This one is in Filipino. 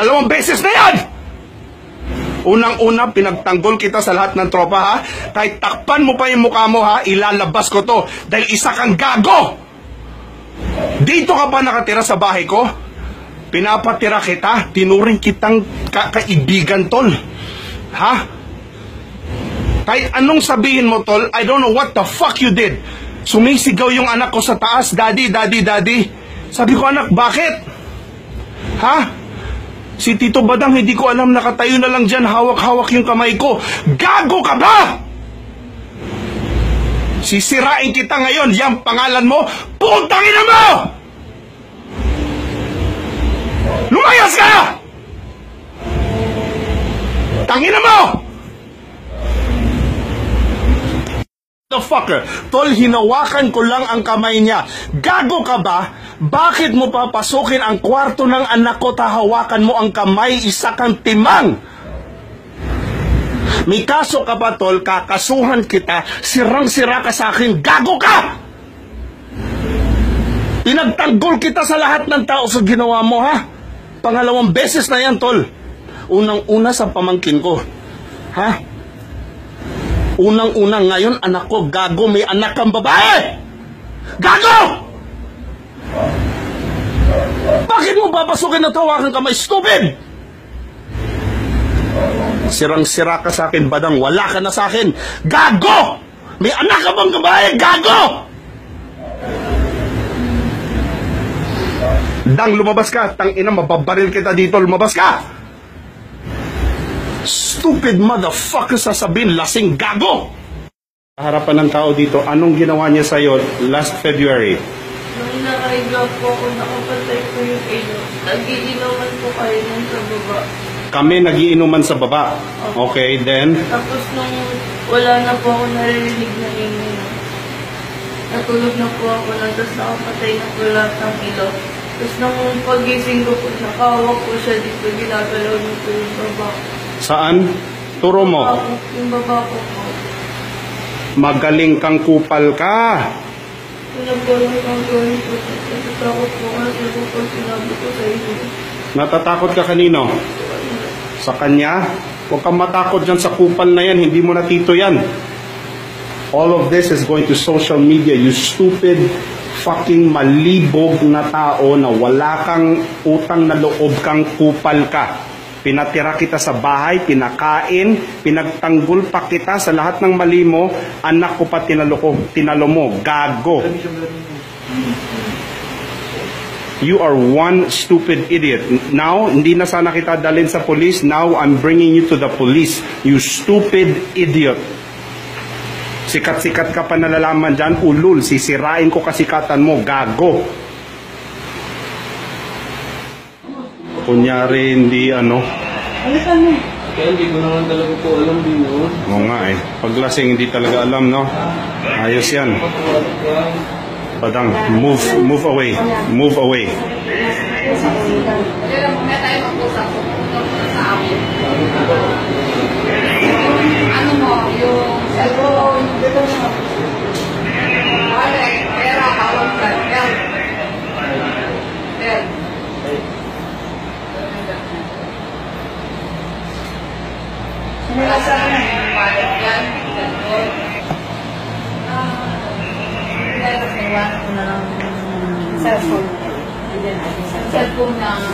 2 beses na yan! Unang-una, pinagtanggol kita sa lahat ng tropa, ha? Kahit takpan mo pa yung mukha mo, ha? Ilalabas ko to. Dahil isa kang gago! Dito ka pa nakatira sa bahay ko? Pinapatira kita. Tinuring kitang kaibigan, tol. Ha? Kahit anong sabihin mo, tol, I don't know what the fuck you did. Sumisigaw yung anak ko sa taas, daddy, daddy, daddy. Sabi ko, anak, bakit? Ha? Si Tito Badang, hindi ko alam, nakatayo na lang dyan, hawak-hawak yung kamay ko. Gago ka ba? Sisirain kita ngayon, yung pangalan mo, putang ina mo! Lumayas ka! Tangina mo! Fucker. Tol, hinawakan ko lang ang kamay niya. Gago ka ba? Bakit mo papasukin ang kwarto ng anak ko, tahawakan mo ang kamay, isa kang timang? May kaso ka ba, tol? Kakasuhan kita, sirang-sira ka sa akin. Gago ka! Pinagtanggol kita sa lahat ng tao sa ginawa mo, ha? 2 beses na yan, tol. Unang-una sa pamangkin ko. Ha? Unang-unang ngayon, anak ko, gago, may anak kang babae! Gago! Bakit mo papasukin at hawakan kamay? Stupid! Sirang-sira ka sa akin, Badang, wala ka na sa akin. Gago! May anak ka bang babae? Gago! Dang, lumabas ka. Tangina, mababaril kita dito. Lumabas ka! Stupid motherfucker, sasabihin, lasing gago! Harapan ng tao dito, anong ginawa niya sa'yo last February? Nung nakahiga po ako, nakapatay ko yung ilo. Nagiinuman po kayo nun sa baba. Kami nagiinuman sa baba. Okay, then? Tapos nung wala na po ako naririnig na ingay, natulog na po ako na, tapos nakapatay na po lahat ng ilo. Tapos nung pagising ko po, nakahawak po siya dito, ginagalaw niyo po yung baba. Saan? Turo mo. Yung baba ko po. Magaling kang kupal ka. Pinagkaroon kang gawin po. Natatakot po kasi po pag sinabi ko sa inyo. Natatakot ka kanino? Sa kanya? Huwag kang matakot dyan sa kupal na yan. Hindi mo natito yan. All of this is going to social media. You stupid, fucking malibog na tao na wala kang utang na loob, kang kupal ka. Pinatira kita sa bahay, pinakain, pinagtanggol pa kita sa lahat ng mali mo, anak ko pa tinalo mo, gago. You are one stupid idiot. Now, hindi na sana kita dalhin sa police, now I'm bringing you to the police. You stupid idiot. Sikat-sikat ka pa nalalaman dyan, ulul, sisirain ko kasikatan mo, gago. Kunyari, hindi ano. Alisan mo. Kaya hindi ko naman talaga po alam din, no? Oo nga eh. Paglasing, hindi talaga alam, no? Ayos yan. Badang, move away. Move away. Ano mo, yung cellphone, pera, hawag ka, cellphone. Cellphone na ano?